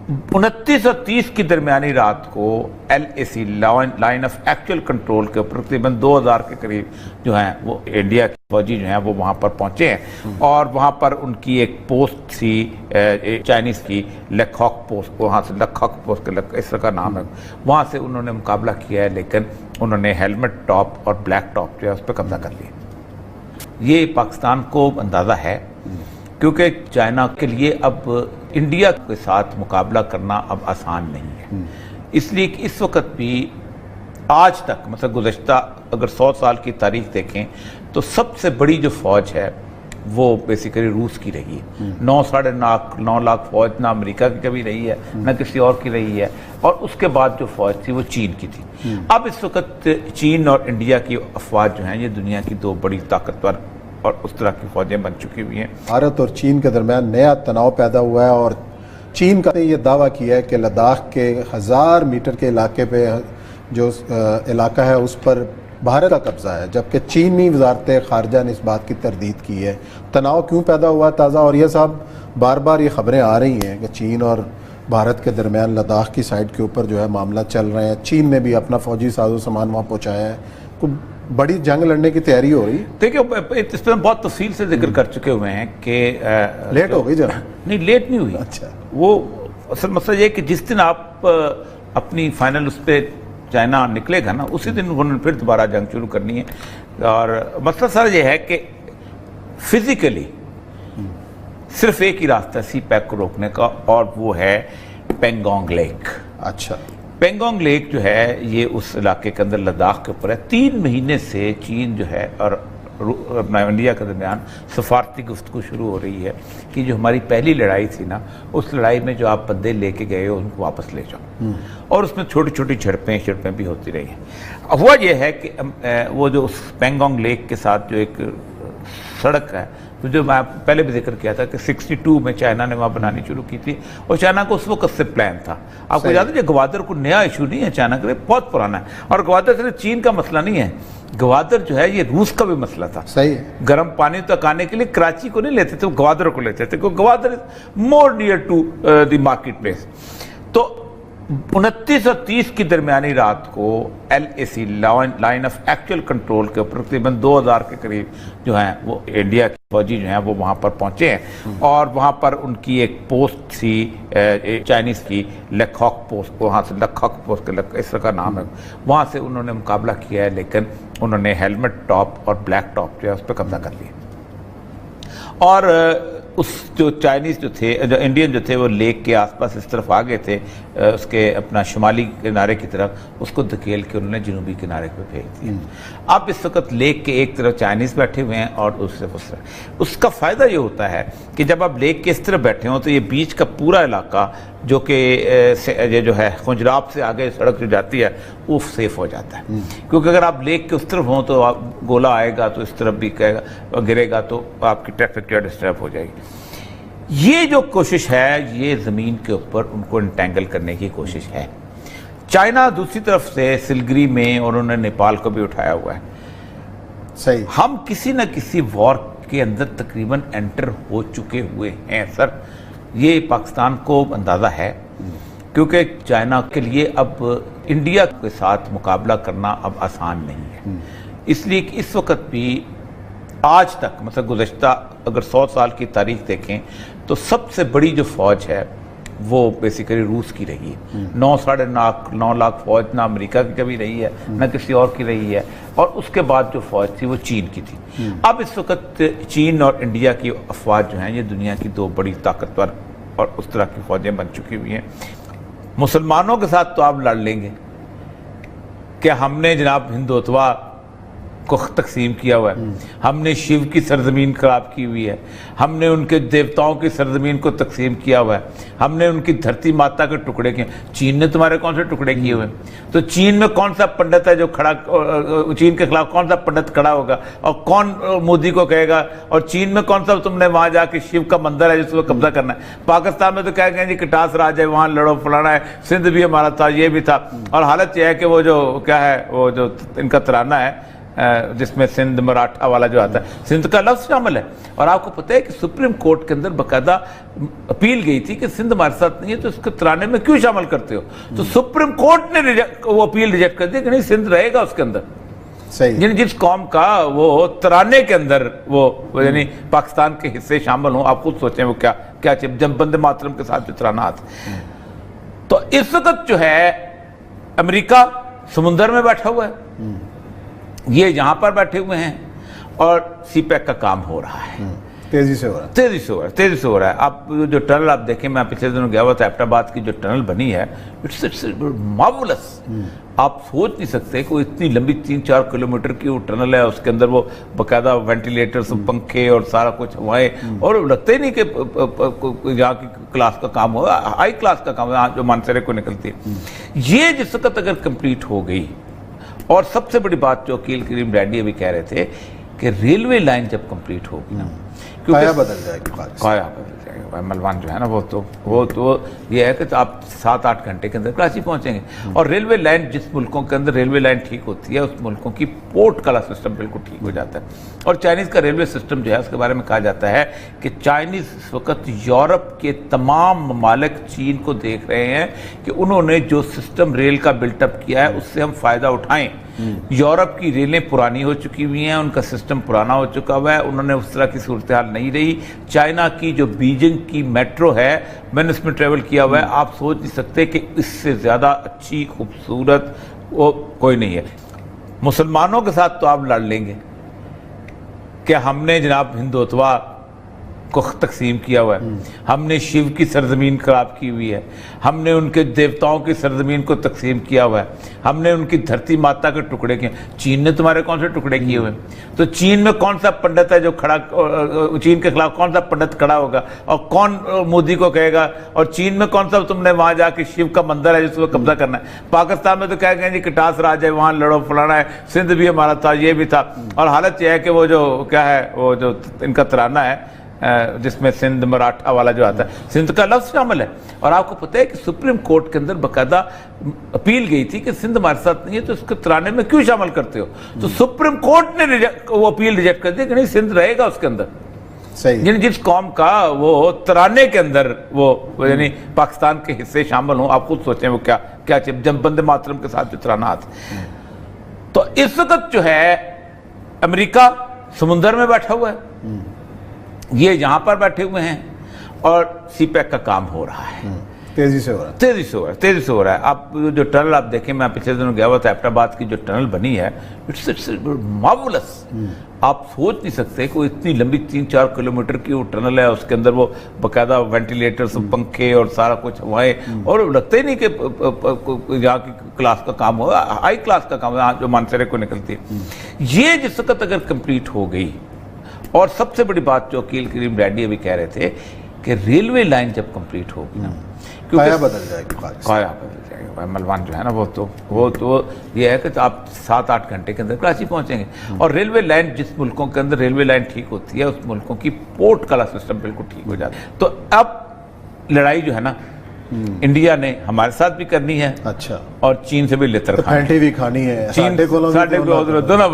29 और 30 की दरमियानी रात को LAC line of actual control के ऊपर तकरीबन 2000 के करीब जो हैं वो इंडिया के फौजी जो हैं वो वहाँ पर पहुँचे हैं और वहाँ पर उनकी एक पोस्ट थी चाइनीज़ की लखौक पोस्ट, वहाँ से लखौक पोस्ट के इस तरह का नाम है, वहाँ से उन्होंने मुकाबला किया है, लेकिन उन्होंने हेलमेट टॉप और ब्लैक टॉप जो है उस पर कब्जा कर लिया। ये पाकिस्तान को अंदाज़ा है क्योंकि चाइना के लिए अब इंडिया के साथ मुकाबला करना अब आसान नहीं है, इसलिए कि इस वक्त भी आज तक मतलब गुज़श्ता अगर 100 साल की तारीख देखें तो सबसे बड़ी जो फ़ौज है वो बेसिकली रूस की रही है। 9 लाख फ़ौज ना अमेरिका की कभी रही है ना किसी और की रही है, और उसके बाद जो फ़ौज थी वो चीन की थी। अब इस वक्त चीन और इंडिया की अफवाज जो हैं ये दुनिया की दो बड़ी ताकतवर और उस तरह की फौजें बन चुकी हुई हैं। भारत और चीन के दरमियान नया तनाव पैदा हुआ है और चीन का ये दावा किया है कि लद्दाख के 1000 मीटर के इलाके पे जो इलाका है उस पर भारत का कब्जा है, जबकि चीनी वजारत खारजा ने इस बात की तरदीद की है। तनाव क्यों पैदा हुआ ताज़ा? और ये साहब बार बार ये खबरें आ रही हैं कि चीन और भारत के दरमियान लद्दाख की साइड के ऊपर जो है मामला चल रहे हैं, चीन ने भी अपना फौजी साजो सामान वहाँ पहुँचाया है, तो बड़ी जंग लड़ने की तैयारी हो रही। देखिए इस पर बहुत तफसील से जिक्र कर चुके हुए हैं कि लेट हो गई जरा। नहीं, लेट नहीं हुई। अच्छा, वो असल मसला ये कि जिस दिन आप अपनी फाइनल उस पर चाइना निकलेगा ना उसी दिन उन्होंने फिर दोबारा जंग शुरू करनी है। और मसला सर ये है कि फिजिकली सिर्फ एक ही रास्ता है सी पैक को रोकने का, और वो है पेंगोंग लेक। अच्छा, पेंगोंग लेक जो है ये उस इलाके के अंदर लद्दाख के ऊपर है। 3 महीने से चीन जो है और अपना इंडिया के दरमियान सफारती गुफ्तगू शुरू हो रही है कि जो हमारी पहली लड़ाई थी ना उस लड़ाई में जो आप बंदे लेके गए हो उनको वापस ले जाओ, और उसमें छोटी छोटी झड़पें भी होती रही हैं। अब हुआ ये है कि वो जो उस पेंगोंग लेक के साथ जो एक सड़क है, तो जो मैं पहले भी जिक्र किया था कि 62 में चाइना ने वहाँ बनानी शुरू की थी, और चाइना को उस वक्त से प्लान था। आपको याद है ग्वादर को नया इशू नहीं है, चाइना के लिए बहुत पुराना है, और ग्वादर सिर्फ चीन का मसला नहीं है, ग्वादर जो है ये रूस का भी मसला था। सही है। गर्म पानी तक आने के लिए कराची को नहीं लेते थे, ग्वादर को लेते थे, क्योंकि Gwadar is more near to the market place. तो 29 और 30 की दरमियानी रात को LAC line of actual control के ऊपर तकरीबन 2000 के करीब जो हैं वो इंडिया के फौजी जो हैं वो वहाँ पर पहुँचे हैं, और वहाँ पर उनकी एक पोस्ट थी चाइनीज़ की लखौक पोस्ट, वहाँ से लखौक पोस्ट के इस तरह का नाम है, वहाँ से उन्होंने मुकाबला किया है, लेकिन उन्होंने हेलमेट टॉप और ब्लैक टॉप जो है उस पर कब्जा कर लिया। और उस जो चाइनीज़ जो थे, जो इंडियन जो थे वो लेक के आसपास इस तरफ आ गए थे, उसके अपना शुमाली किनारे की तरफ, उसको धकेल के उन्होंने जनूबी किनारे पे भेज दिया। अब इस वक्त लेक के एक तरफ चाइनीज़ बैठे हुए हैं और दूसरी तरफ उस तरफ। उसका फ़ायदा ये होता है कि जब आप लेक के इस तरफ बैठे हों तो ये बीच का पूरा इलाका जो कि ये जो है खुंजराब से आगे सड़क जो जाती है वो सेफ हो जाता है, क्योंकि अगर आप लेक के उस तरफ हों तो आप गोला आएगा तो इस तरफ भी गिरेगा तो आपकी ट्रैफिक जो डिस्टर्ब हो जाएगी। ये जो कोशिश है ये ज़मीन के ऊपर उनको इंटेंगल करने की कोशिश है। चाइना दूसरी तरफ से सिलगुरी में और उन्होंने नेपाल को भी उठाया हुआ है। सही, हम किसी न किसी वॉर के अंदर तकरीबन एंटर हो चुके हुए हैं सर, ये पाकिस्तान को अंदाज़ा है, क्योंकि चाइना के लिए अब इंडिया के साथ मुकाबला करना अब आसान नहीं है, इसलिए कि इस वक्त भी आज तक मतलब गुज़श्ता अगर 100 साल की तारीख देखें तो सबसे बड़ी जो फ़ौज है वो बेसिकली रूस की रही है। 9 लाख फ़ौज ना अमेरिका की कभी रही है ना किसी और की रही है, और उसके बाद जो फ़ौज थी वो चीन की थी। अब इस वक्त चीन और इंडिया की अफवाज जो हैं ये दुनिया की दो बड़ी ताकतवर और उस तरह की फ़ौजें बन चुकी हुई हैं। मुसलमानों के साथ तो आप लड़ लेंगे, क्या हमने जनाब हिंदुत्वा को तकसीम किया हुआ है, हमने शिव की सरजमीन खराब की हुई है, हमने उनके देवताओं की सरजमीन को तकसीम किया हुआ है, हमने उनकी धरती माता के टुकड़े किए। चीन ने तुम्हारे कौन से टुकड़े किए हुए? तो चीन में कौन सा पंडित है जो खड़ा, चीन के खिलाफ कौन सा पंडित खड़ा होगा और कौन मोदी को कहेगा? और चीन में कौन सा तुमने वहां जाके शिव का मंदिर है जिसको कब्जा करना है? पाकिस्तान में तो कह गए जी कटास राज है, वहां लड़ो फलाना है, सिंध भी हमारा था, ये भी था। और हालत यह है कि वो जो क्या है वो जो इनका तराना है जिसमें सिंध मराठा वाला जो आता है, सिंध का लफ्ज शामिल है। और आपको पता है कि सुप्रीम कोर्ट के अंदर बाकायदा अपील गई थी कि सिंध हमारे साथ नहीं है तो इसको तराने में क्यों शामिल करते हो, तो सुप्रीम कोर्ट ने वो अपील रिजेक्ट कर दी कि नहीं, सिंध रहेगा उसके अंदर। सही। यानी जिस कौम का वो तराने के अंदर वो यानी पाकिस्तान के हिस्से शामिल हों, आप खुद सोचें वो क्या क्या जब वंदे मातरम के साथ जो तराना आता। तो इस वक्त जो है अमेरिका समुंदर में बैठा हुआ है, ये यहां पर बैठे हुए हैं और सीपैक का काम हो रहा है, तेजी से हो रहा है, तेजी से हो रहा है। आप जो टनल आप देखें, मैं पिछले दिनों गया हुआ था, एबटाबाद की जो टनल बनी है, इट्स मार्वलस। आप सोच नहीं सकते कि वो इतनी लंबी 3-4 किलोमीटर की वो टनल है, उसके अंदर वो बाकायदा वेंटिलेटर्स, पंखे और सारा कुछ हवाएं, और लगता ही नहीं कि यहाँ की क्लास का काम हो, हाई क्लास का काम है जो मानसरे को निकलती है। ये जिस वक्त अगर कंप्लीट हो गई, और सबसे बड़ी बात जो अकील करीम डैडी अभी कह रहे थे कि रेलवे लाइन जब कंप्लीट होगी ना, काया बदल जाएगी, काया बदल जाएगा। मलवान जो है ना वो तो ये है कि आप 7-8 घंटे के अंदर कराची पहुंचेंगे। और रेलवे लाइन, जिस मुल्कों के अंदर रेलवे लाइन ठीक होती है, उस मुल्कों की पोर्ट का सिस्टम बिल्कुल ठीक हो जाता है। और चाइनीज़ का रेलवे सिस्टम जो है उसके बारे में कहा जाता है कि चाइनीज़ इस वक्त यूरोप के तमाम ममालिक चीन को देख रहे हैं कि उन्होंने जो सिस्टम रेल का बिल्टअप किया है उससे हम फ़ायदा उठाएं। यूरोप की रेलें पुरानी हो चुकी हुई हैं, उनका सिस्टम पुराना हो चुका हुआ है, उन्होंने उस तरह की सूरत हाल नहीं रही। चाइना की जो बीजिंग की मेट्रो है, मैंने इसमें ट्रेवल किया हुआ है, आप सोच नहीं सकते कि इससे ज़्यादा अच्छी खूबसूरत वो कोई नहीं है। मुसलमानों के साथ तो आप लड़ लेंगे कि हमने जनाब हिंदुत्वा को तकसीम किया हुआ है, हमने शिव की सरजमीन खराब की हुई है, हमने उनके देवताओं की सरजमीन को तकसीम किया हुआ है, हमने उनकी धरती माता के टुकड़े किए। चीन ने तुम्हारे कौन से टुकड़े किए हुए? तो चीन में कौन सा पंडित है जो खड़ा, चीन के खिलाफ कौन सा पंडित खड़ा होगा और कौन मोदी को कहेगा? और चीन में कौन सा तुमने वहां जाके शिव का मंदिर है जिसको कब्जा करना है? पाकिस्तान में तो कहेंगे जी कटास राज है, वहां लड़ो फलाना है, सिंध भी हमारा था, ये भी था। और हालत यह है कि वो जो क्या है, वो जो इनका तराना है जिसमें सिंध मराठा वाला जो आता है, सिंध का लफ्ज शामिल है। और आपको पता है कि सुप्रीम कोर्ट के अंदर बाकायदा अपील गई थी कि सिंध हमारे साथ नहीं है तो इसको तराने में क्यों शामिल करते हो, तो सुप्रीम कोर्ट ने वो अपील रिजेक्ट कर दी कि नहीं, सिंध रहेगा उसके अंदर। सही। यानी जिस कौम का वो तराने के अंदर वो यानी पाकिस्तान के हिस्से शामिल हों, आप खुद सोचें वो क्या क्या जब वंदे मातरम के साथ जो तराना आता। तो इस वक्त जो है अमेरिका समुंदर में बैठा हुआ है, ये यहां पर बैठे हुए हैं और सीपैक का काम हो रहा है, तेजी से हो रहा है, तेजी से हो रहा है। आप जो टनल आप देखें, मैं पिछले दिनों गया हुआ था, एबटाबाद की जो टनल बनी है, इट्स मार्वलस। आप सोच नहीं सकते कि वो इतनी लंबी 3-4 किलोमीटर की वो टनल है, उसके अंदर वो बाकायदा वेंटिलेटर्स, पंखे और सारा कुछ हवाएं, और लगता ही नहीं कि यहाँ की क्लास का काम हो, हाई क्लास का काम है जो मानसरे को निकलती है। ये जिस वक्त अगर कंप्लीट हो गई, और सबसे बड़ी बात जो अकील करीम डैडी अभी कह रहे थे कि रेलवे लाइन जब कंप्लीट होगी ना, काया बदल जाएगी, काया बदल जाएगा। मलवान जो है ना वो तो ये है कि आप 7-8 घंटे के अंदर कराची पहुंचेंगे। और रेलवे लाइन, जिस मुल्कों के अंदर रेलवे लाइन ठीक होती है, उस मुल्कों की पोर्ट का सिस्टम बिल्कुल ठीक हो जाता है। तो अब लड़ाई जो है ना, इंडिया ने हमारे साथ भी करनी है, अच्छा, और चीन से भी लेकर भी खानी है, चीन दोनों